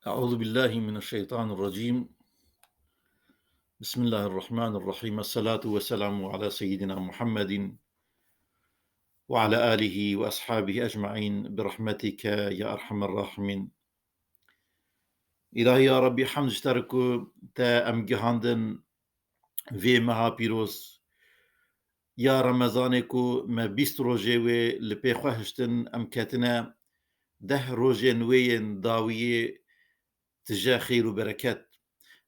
أعوذ بالله من الشيطان الرجيم. بسم الله الرحمن الرحيم. الصلاة والسلام على سيدنا محمد وعلى آله وأصحابه أجمعين برحمتك يا أرحم الراحمين. إلهي يا ربي حمد اشتركوا تا أم جهاندن في مها بيروس يا رمضانكو ما بيست روجيوي لبي خوهشتن أم كاتنا ده روجي نوين داوية تجاه خير وبركات.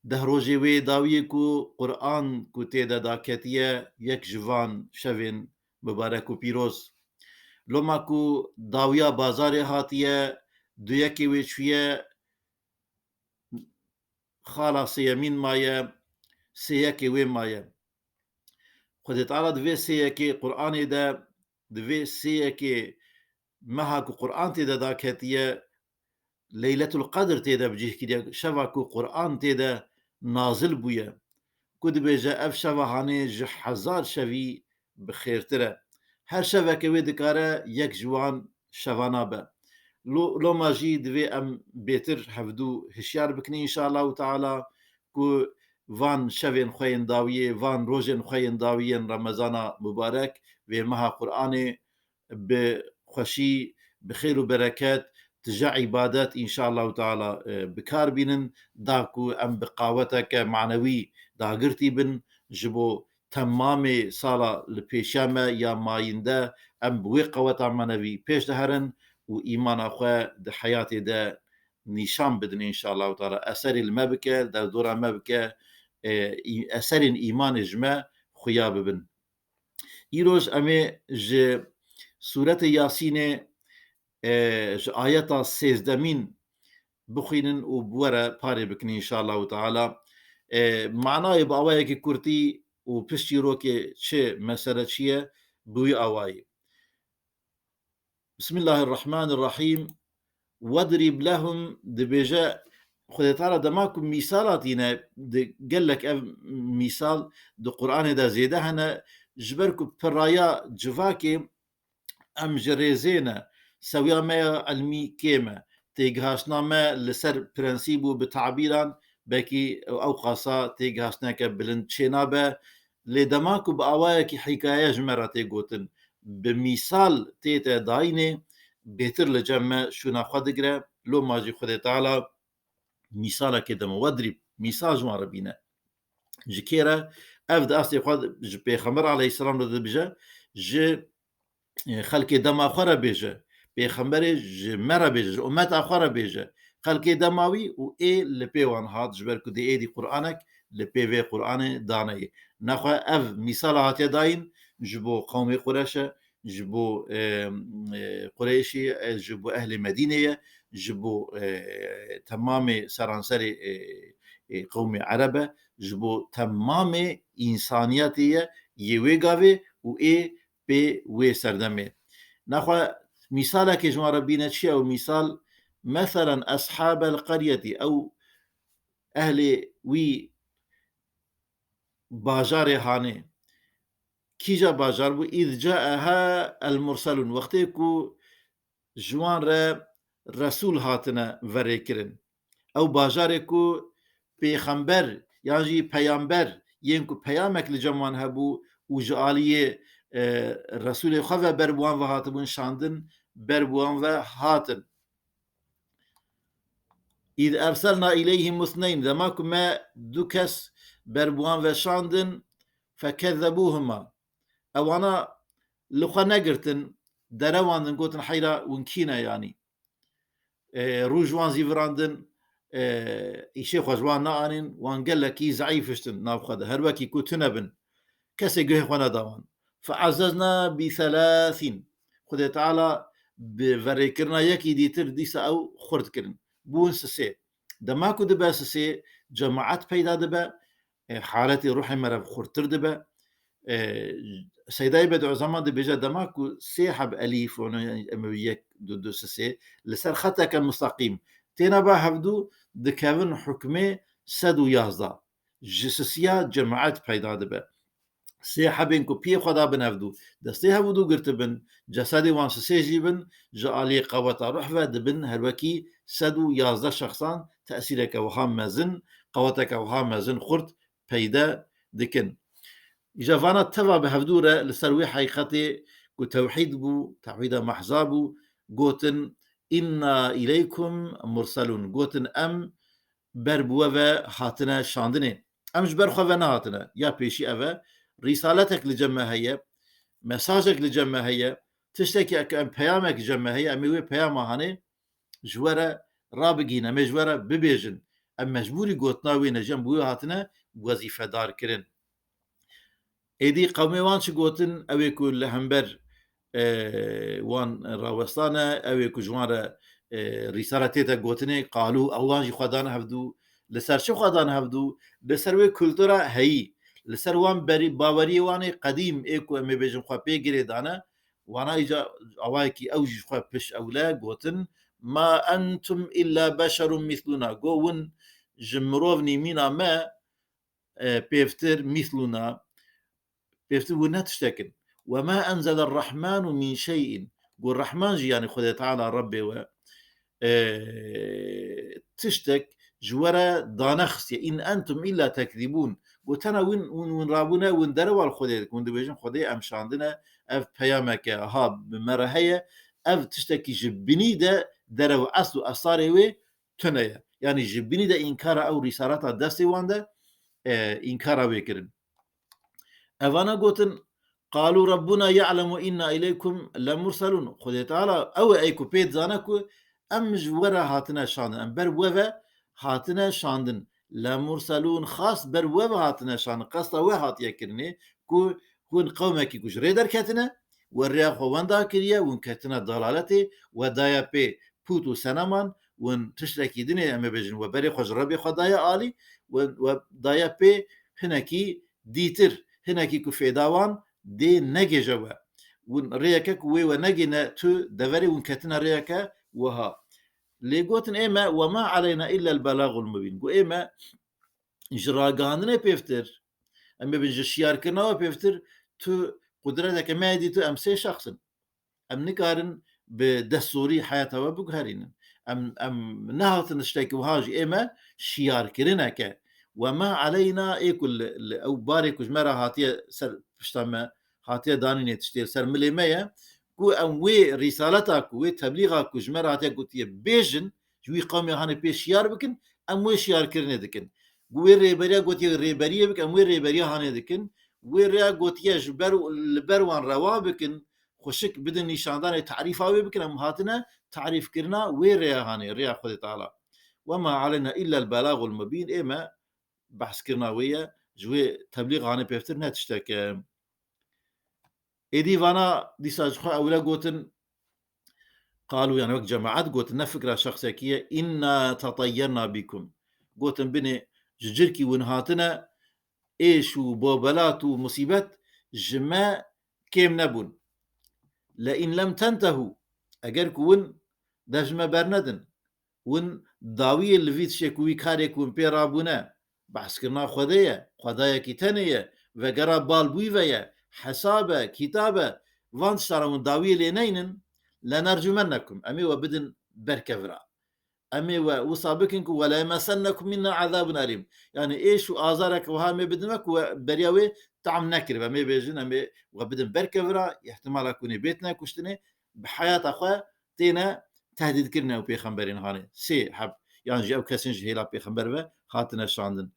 ده روژê wê dawiyê ku Qur'an ku tê de daketiye yek ji van şevên mibarek û pîroz. Loma ku dawiya bazarê hatiye, duyekê wê çûye xala sêyemîn maye, sêyekê wê maye. Xwedê Teala di vê sêyekê Qur'anê de, di vê sêyekê meha ku Qur'an tê de daketiye, Leyletul Qedr tê de bicih kiriye, şeva ku Qur'an tê de nazil bûye. Ku dibêje ev şeva hanê ji hezar şevî bi xêrtir e. Her şevekê wê dikare yek ji wan şevan be. Loma jî divê em bêtir hevdû hişyar bikin înşallahu teala ku van şevên xwe yên dawiyê, van rojên xwe yên dawî yên Remezana mübarek vê meha Qur'anê bi xweşî, bi xêr û bereket tije îbadet înşallahu teala bikar bînin, da ku em bi qaweteke manewî dagirtî bin ji bo temamê sala li pêşiya me ya mayînde em bi wê qeweta menevî pêş diherin û îmana xwe di heyatê de nîşan bidin înşallahu teala. Eserê li me bike, derdora me bike, eserên îmanê ji me xuya bibin. Îroj em ê ji Sûretê Yasînê ji ayeta sêzdemîn bixwînin û were parê bikin înşallahu teala. Manayê bi awayekî kurtî û pişt çîrokê çi mesele çi ye bi wî awayî. Bismillahirrahmanirrahîm. Wedrib lehum dibêje Xwedê Teala dema ku mîsalat tîne di gelek ev mîsal di Qur'anê de zêde hene ji ber ku piraya civakê em ji rêzê ne, sewiya me ya elmî kêm e, têgihaştina me li ser prensîp û bi tabîran belkî ew qasa têgihiştineke bilind çê nabe, lê dema ku bi awayekî hîkaye ji me re tê gotin, bi mîsal tê te dayînê, bêtir li cem me şûna xwe digire. Loma jî Xwedê Teala mîsalekê dime wedrîb, mîsal ji wan re bîne. Ji kê re? Ev di astê xwe ji Pêxember aleyhisselam re dibije, ji xelkê dema xwe re bêje, Pêxemberê ji me re bêje, ji ummeta xwe re bêje. Xelkê dema wî û ê li pê wan hat ji ber ku di êdî Qur'anek li pê vê Qur'anê daneyê. Nexwe ev mîsal hatiye dayîn ji bo qewmê Qureş e, ji bo Qurêşî, ji bo ehlê Medînê ye, ji bo temamê seranserê qewmê Ereb e, ji bo temamê însaniyetê ye yê wê gavê û ê pê wê serdemê. Nexwe mîsalekê ji wan re bîne çi ye ew mîsal? Meselen eshabel qeryetî ew ehlê wî bajarê hanê. Kîja bajar bû? İz caeha el murselûn. Wextê ku ji wan re resûl hatine verêkirin. Ew bajarê ku pêxember yan jî peyamber yên ku peyamek li cem wan hebû û ji aliyê Resûlê xwe ve ber bi wan ve hatibûn şandin, ber bi wan ve hatin. İz erselna ileyhim musneyn. Dema ku me du kes ber bi wan ve şandin, fekezzebûhuma. Ewana li xwe negirtin, derewandin gotin heyra hûn kîne yanî. Rû ji wan zîvirandin, îşê xwe ji wan neanîn, wan gelekî zeîf hiştin nav xwe de. Her wekî ku tune bin, kesê guhê xwe neda wan. Feezezna bîselâsîn. Xwedê Teala bi verêkirina yekî dîtir dîsa ew xurt kirin. Bûn sisê. Dema ku dibe sisê, cemaet peyda dibe, haletê ruhê me re xurttir dibe. Seyda Bediüzzaman dibêje dema ku sê heb elîf em yek du du sisê li ser xeteke mustaqîm têne be hevdû dikevin hukmê sed û yazda. Ji sisiya cemaet peyda dibe. Sê hebên ku piyê xwe dabin hevdû, destê hevdû girtibin, cesedê wan sisê jî bin, ji aliyê qeweta ruh ve dibin her wekî sed û yazda şexsan تأثيرك وها مزن قوتك وها مزن خرط پیدا دكن جافانا تفا بهفدورة لسروي حقيقتي توحيد بو توحيد محزابو قوتن إنا إليكم مرسلون قوتن أم بربوة هاتنا شاندنه أمش برخوة نهاتنا يا بيشي أفا رسالتك لجمع هي مساجك لجمع هي تشتكي أم بيامك جمع هي أمي وي بيام هاني جوارا رابقين أمي جوارا ببيجن أم مجبوري قوتنا وين جنبوي هاتنا وظيفة دار كرن إيدي قومي وان شقوتن أويكو لهمبر وان راوستانه أويكو جوارا رسالة تيتا قوتني قالوا أوانجي خدانا هفدو لسر شو خدانا هفدو لسر وي كولتورا هي لسر وان بري باوري واني قديم ايكو امي بيجن خوا بيجري دانا وانا اجا اوايكي اوجي خوا بش اولا قوتن ما انتم الا بشر مثلنا قوون جمروفني مينا ما بيفتر مثلنا بيفتر ونتشتكن وما انزل الرحمن من شيء قول الرحمن جي يعني خذ تعالى ربي و تشتك جورا دانخس إن أنتم إلا تكذبون وتنا وين رابونا وين دروا الخديك وين دبيجن خدي أم شاندنا أف بيامك ها بمرهية أف تشتكي جبني ده دروا أصل أصاري تنايا يعني جبني ده إنكار أو رسالة دستي واندا إنكار ويكرن أفانا قوتن قالوا ربنا يعلم إنا إليكم لمرسلون خدي تعالى أو أيكو بيت زانكو أم جورا هاتنا شاندن أم بر وفا هاتنا شاندن لمرسلون خاص بر وفا هاتنا شاندن قصة وهات يكرني كو كون قومك كوش ريدر كتنا والرياخ واندا كريا ون كتنا ضلالتي ودايا بي بوتو سنمان ون تشركي دنيا أم بجن وبري خوش ربي خدايا آلي ودايا بي هناكي ديتر هناكي كفيداوان دي نجوا ون رياكك ونجنا تو دفري ونكتنا رياكا وها لقوتن إما وما علينا إلا البلاغ المبين قو إما جراغاننا بيفتر أما بنجشيار كنا بيفتر تو قدرتك ما دي تو أمسي شخصا أم نكارن بدستوري حياته وبقهرين أم نهض نشتكي وهاجي إما شيار كرنك وما علينا إيكل أو بارك وجمرة هاتية سر بشتما هاتية دانين تشتير سر مليمية كو أم وي رسالتك وي تبليغك وجمرة هاتية قلت بيجن جوي قومي هاني بيش شيار بكن أم وي شيار كرني دكن وي ريبريا قلت ريبريا بك أم وي ريبريا هاني دكن وي ريا قلت جبر البروان روا بكن خوشك بدن نشاندان تعريف أوي بكن أم هاتنا تعريف كرنا وي ريا هاني ريا خذ تعالى وما علينا إلا البلاغ المبين إما بحث كرنا ويا جوي تبليغ عن بيفترنا تشتكى إيدي فانا دي ساجخوا أولا قوتن قالوا يعني وقت جماعات قوتن فكرة شخصية إنا تطيرنا بكم قوتن بني جركي ونهاتنا إيش وبوبلات ومصيبات جما كيم نبون لئن لم تنتهوا أجرك ون دجما برندن ون داوي اللي فيت شكوي كاريك ون بيرابونا بحث كرنا خدايا كتانية وقرا بالبوي ويا حسابة كتابة وان شارون داوي لينين لنرجمنكم أمي وبدن بركفرا أمي وصابكنكم ولا يمسنكم منا عذاب أليم يعني إيش وآزارك وهامي بدنك وبرياوي تعم نكر أمي بيجن أمي وبدن بركفرا احتمال أكوني بيتنا كشتني بحياة أخوة تينا تهديد كرنا وبيخنبرين هاني سي حب يعني جاو كسنج هيلا بيخنبر خاتنا شاندن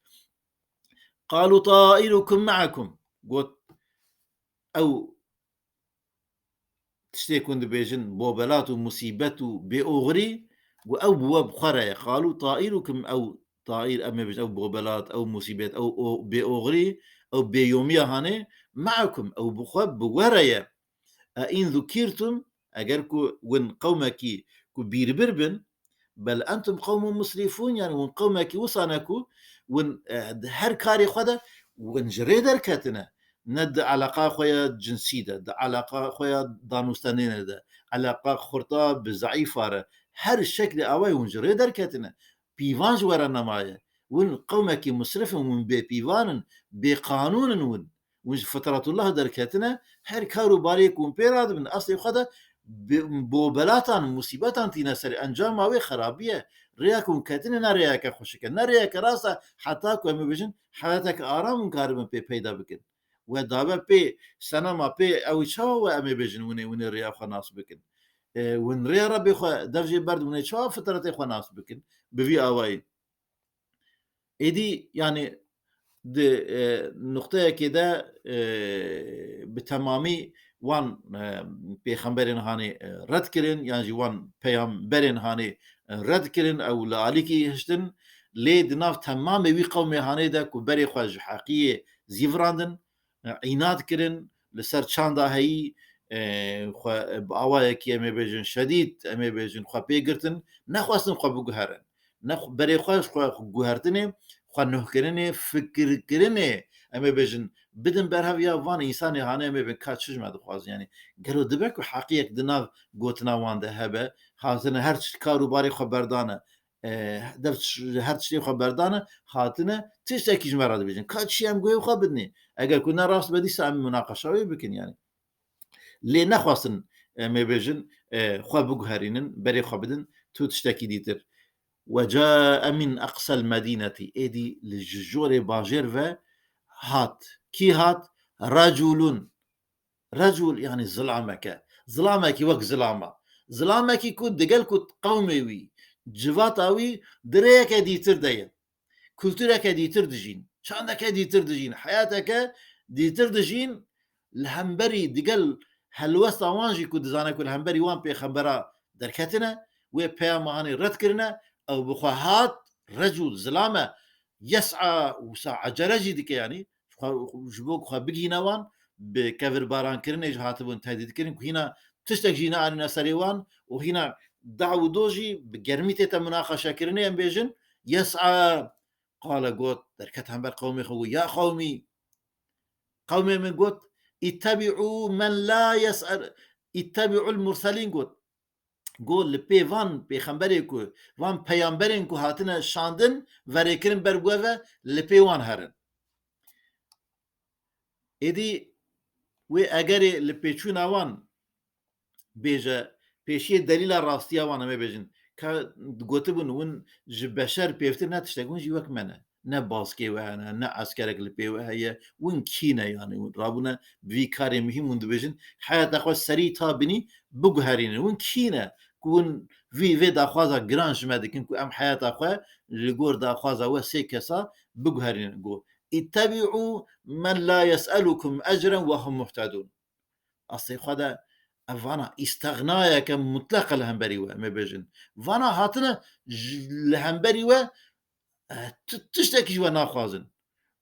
قالوا طائركم معكم قلت أو تشتيكون بيجن بوبلات ومصيبات بأغري أو بواب خرا قالوا طائركم أو طائر أما بيج أو بوبلات أو مصيبات أو بأغري أو بيوميا هاني معكم أو بخواب بوريا أين ذكرتم أجركو ون قومك كو بيربربن بل أنتم قوم مسرفون يعني ون قومك وصانكو ون هر كاري خدا ون جريدر كاتنا ند علاقة خويا جنسية ده علاقة خويا دانوستانين ده علاقة خرطة بزعيفة هر الشكل أواي ون جريدر كاتنا بيفان جوارنا معايا ون قومك مسرف ون بيفان بقانون ون فترة الله دركاتنا هر كارو باريك ون بيراد من أصل خدا بوبلاتان مصيباتان تينا سر أنجام ماوي خرابية رياكم كاتن نارياك خوشك نارياك راسا حتى كو ام بيجن حياتك آرام كارم بي پیدا بكن ودابا بي سنما بي او شو ام بيجن وني ريا خناس بكن ون ريا ربي خو درجه برد وني شو فترتي خناس بكن بفي اواي ايدي يعني نقطه كده بتمامي وان بيخمبرين هاني رد كرين يعني وان بيغمبرين هاني رد كرين او لاليكي هشتن لي دناف تمامي وي قومي هاني دا كبري خواج حقيقي زيفراندن عناد كرين لسر چاندا هي خو باوايك يمي بيجن شديد امي بيجن خو بيغرتن نخواستن خو بوغهرن نخ بري خواش خو غوهرتني خو نهكرني فكر كرني امي بيجن بدن برهاويا وان انساني هاني امي بن كاتشج ما دخواز يعني قالوا دبك حقيقة دنا قوتنا وان هبه هاتنا هر كارو باري خبردانه دفت هر شيء خبردانه هاتنا تشتكي جمرة بيجن كاتشي ام قوي خبدني اگر كنا راس بدي سام مناقشه بكن يعني لي نخواستن امي بيجن خو بوغهرينن بري خبدن تو تشتكي ديتر وجاء من أقصى المدينة إيدي للججور باجير هات كي هات رجل يعني ظلامك وك ظلامك كود دقل كود قومي جواتاوي دريك ديتر دايا كولتورك ديتر دجين شانك ديتر دجين حياتك ديتر دجين الهمبري دقل هلوستا وانجي كود زانك الهمبري وان بي خبرا دركتنا وبيا مهاني رد كرنا او بخوهات رجل زلامه يسعى وساعة جرجي ديك يعني جبوك خو بيجي نوان بكفر باران كرنا هاتبون تهديد كرن هنا تشتك جينا على سريوان وهنا دعو دوجي بجرميتة مناقشة كرنا ام بيجن يسعى قال قوت دركت هم قومي خو يا قومي من قوت اتبعوا من لا يسأل اتبعوا المرسلين قول لبي فان بيخمبري كو وان بيامبرين كو هاتنا شاندن وريكرن برغوفا لبي وان هرن ايدي وي اگري لبي چونا وان بيجا بيشي دليل راستيا وانا ما بيجن كا قوتبن ون جبشر بيفتر نتشتغون جي وك منا نا باسكي وانا نا عسكرك لبي وهي ون كينا يعني رابنا بي كاري مهم ون دبيجن حياة اخوة سري تابني بقهرين ون كينا كون في داخوازا جرانج مادكن كو ام حياة اخوة لغور داخوازا وسي كسا بقهرين قو اتبعوا من لا يسألكم أجرا وهم مهتدون أصلي خدا فانا استغنايا كمطلق الهمبري ما بيجن فانا هاتنا الهمبري تشتكي جوا ناخوازن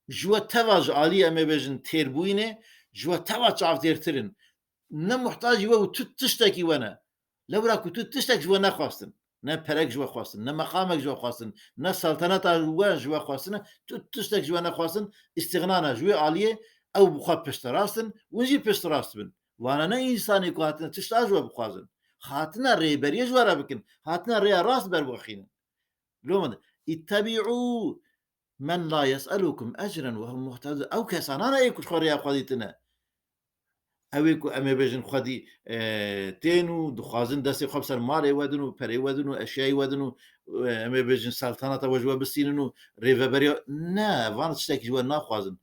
جوا تواج عالية ما بيجن تيربوينه جوا تواج عف تيرترن نمحتاج جوا تشتكي وانا لو راكو تشتكي جوا ناخواستن نا برك جوا خواستن نا مقامك جوا خواستن نا سلطنات جوا خواستن تشتكي جوا ناخواستن استغنانا جوا عالية او بخوا بشتراستن ونجي بشتراستن وانا نا انساني كو هاتنا تشتا جوا بخوازن هاتنا ريبري جوا بكن هاتنا ريا راس بربخين لو اتبعوا من لا يسألكم أجرا وهم مهتدون أو كسانا يكون خوريا خديتنا اوی کو امی بجن خودی تینو دخوازن دستی خوب سر مال ودنو پری ودنو اشیای ودنو امی بجن سلطنت وجوا بسینو ریفبریا نه وان تشتکی جوا نخوازن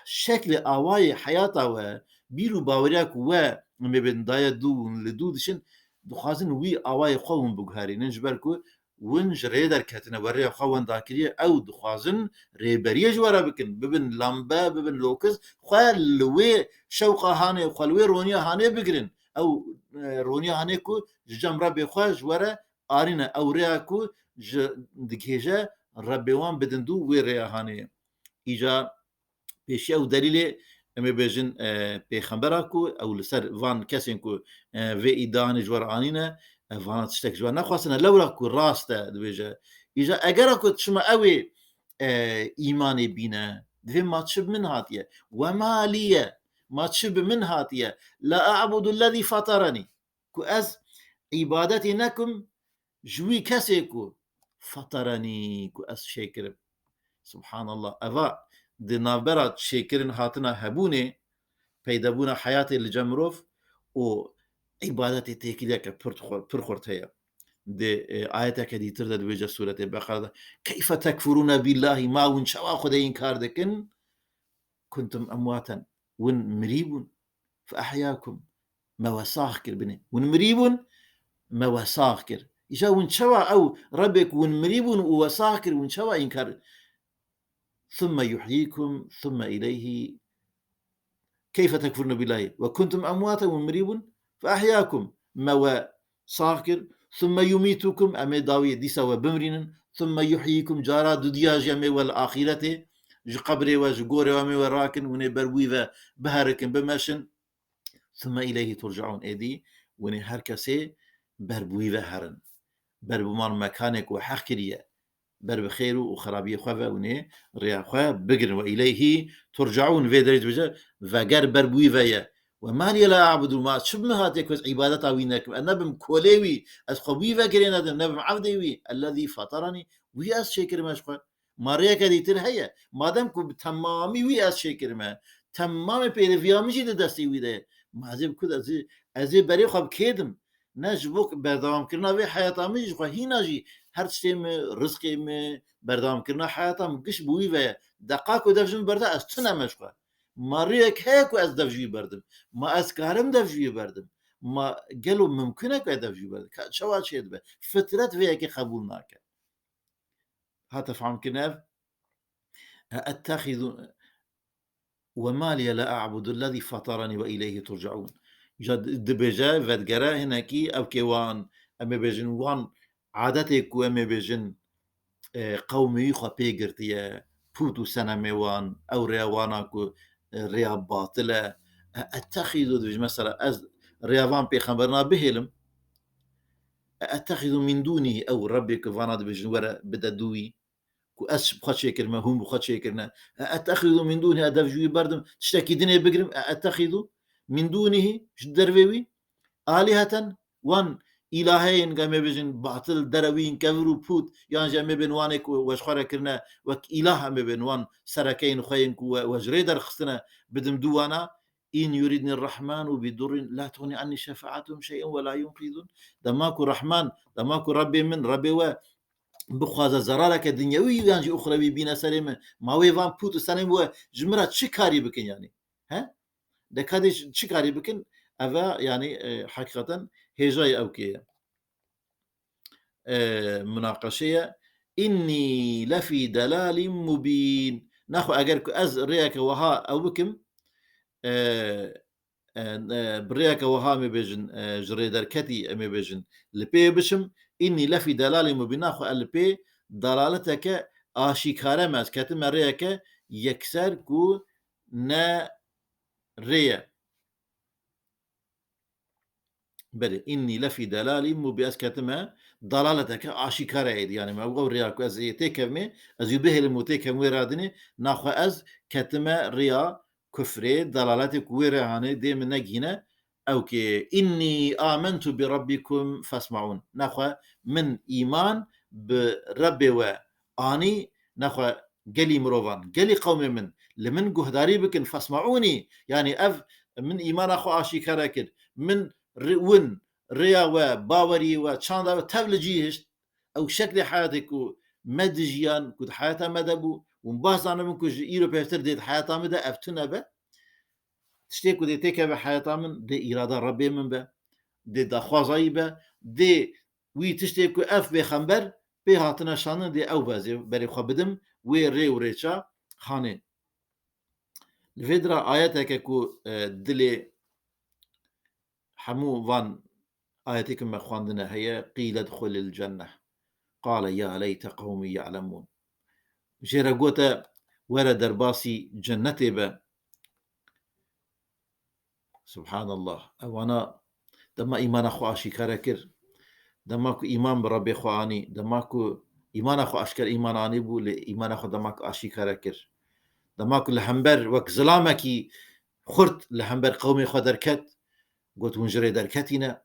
شکل آوای حیاتا و بیرو باوریاک و امی بجن دایا دو لدو دشن دخوازن وی آوای خوون بگهاری نجبر کو ونج ريدر كاتنا وريا خوان داكريا او دخوازن ريبريا جوارا بكن ببن لامبا ببن لوكس خالوي شوقا هاني خالوي رونيا هاني بقرن او رونيا هاني كو جام ربي خواج ورا ارينا او رياكو دكيجا ربي وان بدندو وي ريا هاني ايجا بيشي او دليل اما بيجن بيخمبراكو او لسر فان كاسينكو في ايدان جوار انينا فانا تشتك جوا نخواستنا لولا كو راستا دبيجا اجا اگر كنت شما اوي ايماني بينا دفي ما تشب من هاتيه وما لي ما تشب من هاتيه لا اعبد الذي فطرني كو از عبادتي نكم جوي كسيكو فطرني كو از شكر سبحان الله افا دنابرات شكرن هاتنا هبوني پیدابونا حياتي الجمروف و عبادتي تيكيليك برخورت هي دي آياتك دي تردد بجا سورة البقرة كيف تكفرون بالله ما ونشوا خد إنكار دكن كنتم أمواتا ون مريبون فأحياكم ما وساخكر بني ون مريبون ما وساخكر إجا ونشوا أو ربك ون مريبون ووساخكر ونشوا إنكار ثم يحييكم ثم إليه كيف تكفرون بالله وكنتم أمواتا ومريب فأحياكم ما صاكر ثم يميتكم أمي داوية دي سوا بمرين ثم يحييكم جارا دوديا جمي والآخرة جو قبري وجو قوري ومي وراكن وني برويفا بهاركن بمشن ثم إليه ترجعون إيدي وني هركسي بربويفا هرن بربمان مكانك وحقرية بر بخير وخرابية خواه وني ريا خواه بقرن وإليه ترجعون في درجة بجا فقر بربوي فيا وما لي لا أعبد ما شبه هاتيك بس عبادة وينك أنا بم كوليوي أسخبي فقرين هذا نبم عبدي الذي فطرني وياس شكر ما شخوا ما ريا كدي ترهيا ما دام كو تمامي وياس شكر ما تمام بيرفيا مجي دستي ويده ما زي كود أزي بري خب كيدم نجبوك بردام كرنا في حياة مجي خو هي ناجي هر شتیم رزقی می بردام کردن حیاتم گش بوی و دقیق و دفجم برده از تو نمشقه ما ریک هیکو از دفجی بردم ما از کارم دفجی بردم ما گلو ممکنه که دفجی بردم که شواهد شد به فطرت وی که قبول نکرد هات فهم کنه اتخذ وما لي لا اعبد الذي فطرني واليه ترجعون جد دبجا ودگرا هناكي او كيوان اما بيجن وان عادتك وما بيجن قومي خو بيجرتيا بوتو سنة ميوان أو ريواناكو ريا باطلة أتخذ مثلا أز ريافان بيخبرنا بهلم أتخذ من دونه أو ربك فانا بجنورة بددوي كو أس بخد شكر ما هم بخد شكرنا أتخذ من دونه أدف جوي بردم تشتكي دنيا بقرم أتخذ من دونه شدروي آلهة وان إلهين قام بيجن باطل دروين كفرو بوت يعني جا مبين وانك وشخرا كرنا وك إله مبين وان سركين خينك وجريدر خصنا بدم دوانا إن يريدني الرحمن وبضر لا تغني عني شفاعتهم شيئا ولا ينقذون دماكو رحمن دماكو ربي من ربي و بخواز زرارك دنيوي يعني أخروي بينا سليمة ما ويفان بوت سليم و جمرات شكاري بكن يعني ها ده كادش شكاري بكن أفا يعني حقيقة هجاي أوكي مناقشة إني لفي دلال مبين ناخو أجرك أز رياك وها أو بكم برياك وها مبيجن جريدر كتي مبيجن لبي بشم إني لفي دلال مبين ناخو لبي دلالتك آشيكارة ماز كتم رياك يكسر كو نا ريا بله إني لفي دلال مبياس كتما ضلالتك آشكارا يعني ما أبغى رياك أز تكمل أز يبه المتكم ويرادني ناخو أز كتما ريا كفري ضلالتك ويرهاني دي من نجينا أو كي إني آمنت بربكم فاسمعون ناخو من إيمان بربي وآني ناخو قلي مروفان قلي قوم من لمن قهداري بكن فاسمعوني يعني أف من إيمان أخو آشكارا كد من ون ريا و باوري و چاندا و تبلجي هشت او شكل حياتك مدجيان كود حياتا مدبو ونباس من كوج ايرو بيفتر ديت حياتا مدا افتنا با تشتيكو دي تيكا بحياتا من دي إرادة ربي من با دي دخوازي با دي وي تشتيكو اف بخنبر بي هاتنا شانن دي او بازي بري خبدم وي ري وريشا خاني الفيدرا آياتك كو دلي حمو فان آياتكم ما خواندنا هي قيل ادخل الجنة قال يا ليت قومي يعلمون جيرا قوتا ورا درباسي جنتي با سبحان الله وانا دما إيمان أخو أشكر كر دماكو إيمان بربي خواني دماكو إيمان أخو أشكر إيمان آني بو لإيمان أخو دماكو أشكر كر دماكو لهمبر وك ظلامكي خرت لهمبر قومي خو دركت قلت ونجري دركتنا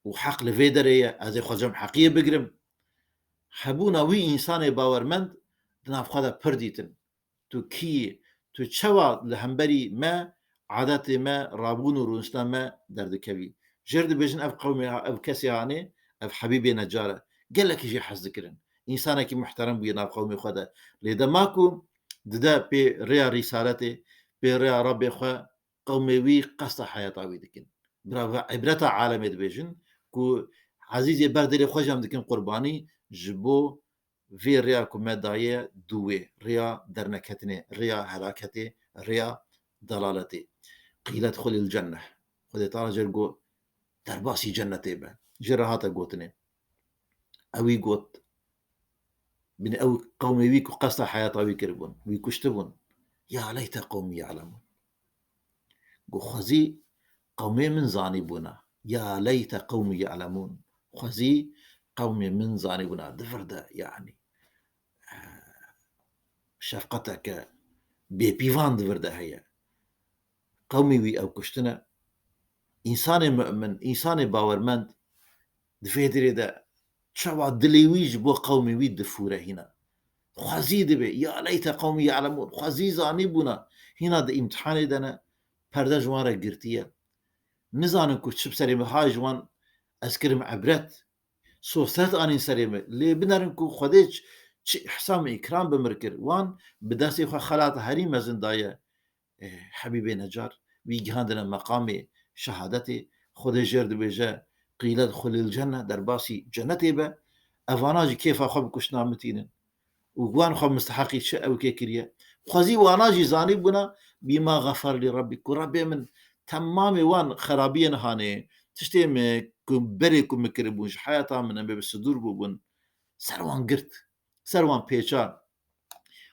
وحق لفيدرية هذا خزم حقية بقرم حبونا وي إنسان باورمند دناف خدا پرديتن تو كي تو چوا لهمبري ما عادات ما رابون ورونستا ما دردكوي جرد بيجن اف قومي اف كسي هاني اف حبيبي نجاره قال لك يجي حز ذكرن انسانك محترم بينا قومي خدا لذا ماكو ددا بي ريا رسالتي بي ريا ربي خو قومي وي قصة حياة دكن برافو عبرتا عالم دبيجن كو عزيزي بردري خوجم دكن قرباني جبو في ريا كوميدايه دوي ريا درنكتني ريا هلاكتي ريا ضلالتي قيل ادخل الجنة خذ تعالى جرقو درباسي جنتي به جرهاتا قوتني اوي قوت من او قومي ويكو قصة حياة ويكربون ويكشتبون يا ليت قومي يعلمون قو خزي قومي من زانبونا يا ليت قومي يعلمون خزي قومي من زانبونا دفردا يعني شفقتك بيبيفان دفردا هي قومي وي او كشتنا انسان مؤمن انسان باورمند دفيدري دا شوا دليويج بو قومي وي دفوره هنا خزي دبي يا ليت قومي يعلمون خزي زانبونا هنا دا امتحان دنا پرده جوان را گرتیه نزانم که چه بسریم های جوان از کرم عبرت صوصات آنین سریم لی بنرم که خودش چه احسام اکرام بمرکر وان بدستی خو خلات هری مزن دایه حبیب نجار ویگهاندن مقام شهادتی خود جرد بجه قیلت خل الجنه در باسی جنتی به اواناج کیف خو بکش نامتینن وقوان خو مستحقي شيء او كيكريا خزي واناجي زاني بنا بما غفر لي ربك وربي من تمامي وان خرابين هاني تشتي كم بري كم كربوش حياتا من بالصدور بون سروان قرت سروان بيشا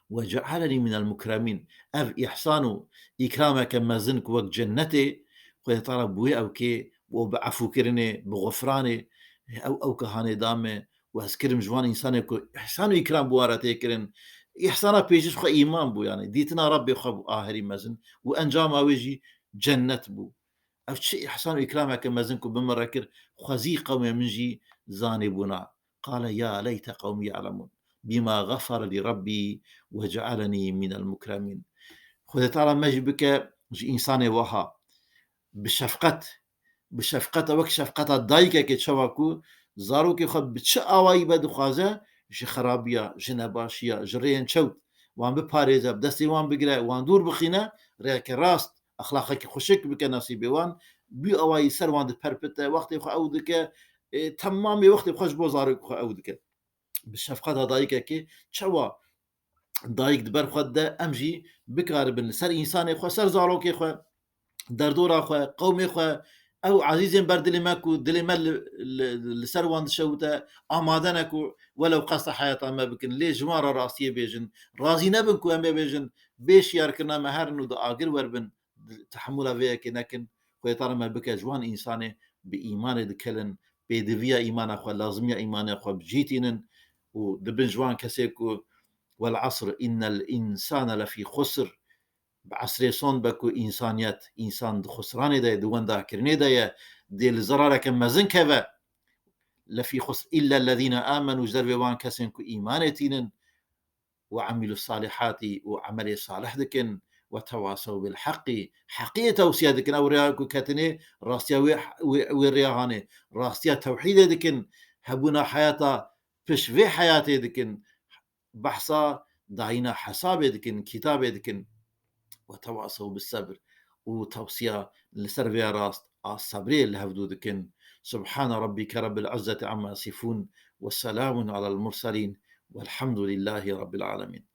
وجعلني من المكرمين اف احسانو اكرامك ما زنك وقت جنتي خذ طلب بوي او كي وبعفو كرني بغفراني او كهاني دامي واسكرم جوان انسان يكو احسان واكرام بوارته كرن احسانا بيجش خو ايمان بو يعني ديتنا ربي خو اهري مزن وانجام ويجي جنة بو اف شيء احسان واكرام كمزنكو بمركر خزي قوم منجي زانبنا قال يا ليت قوم يعلمون بما غفر لربي وجعلني من المكرمين خذ تعالى مجي بك انسان وها بشفقت وك شفقت دايكه كي تشواكو زارو كي خد بتش اواي بدخوازه جي خرابيا جنباشيا جرين شوت وان بباريزا بدستي وان بقرا وان دور بخينا ريك راست اخلاقك خشك بك نصيبي وان بي اواي سر وان بربت وقت خو اودك تمامي وقت خوش بوزارك خو اودك بالشفقت دايكه كي تشوا دايك دبر خد امجي بكار بن سر انسان خو سر زارو كي خو دردورا خو قومي خو او عزيزين بر دلماكو دلما لسروان شوتا امادنكو ولو قصة حياة ما بكن لي جمارة راسية بيجن رازي نبنكو ام بيجن بيش ياركنا مهرنو دا اقر وربن تحمل فيك نكن ويطار ما بك جوان انساني بايمان دكلن بيدفيا ايمان اخو لازميا ايمان اخو بجيتينن ودبن جوان كسيكو والعصر ان الانسان لفي خسر بعصري صون بكو إنسانيات إنسان خسراني دا دوان دا كرني دا دي الزرارة كما زنكبا لفي خسر إلا الذين آمنوا جربوان كسنكو إيمانتين وعملوا الصالحات وعمل صالح دكن وتواصوا بالحق حقية توسيا دكن أو رياكو كاتني راستيا ورياغاني راستيا توحيد دكن هبونا حياتا فش في حياتي دكن بحصا داينا حساب دكن كتاب دكن وتواصوا بالصبر وتوصية لسرفيا راست الصبرين اللي هفدودكن سبحان ربك رب العزة عما يصفون والسلام على المرسلين والحمد لله رب العالمين.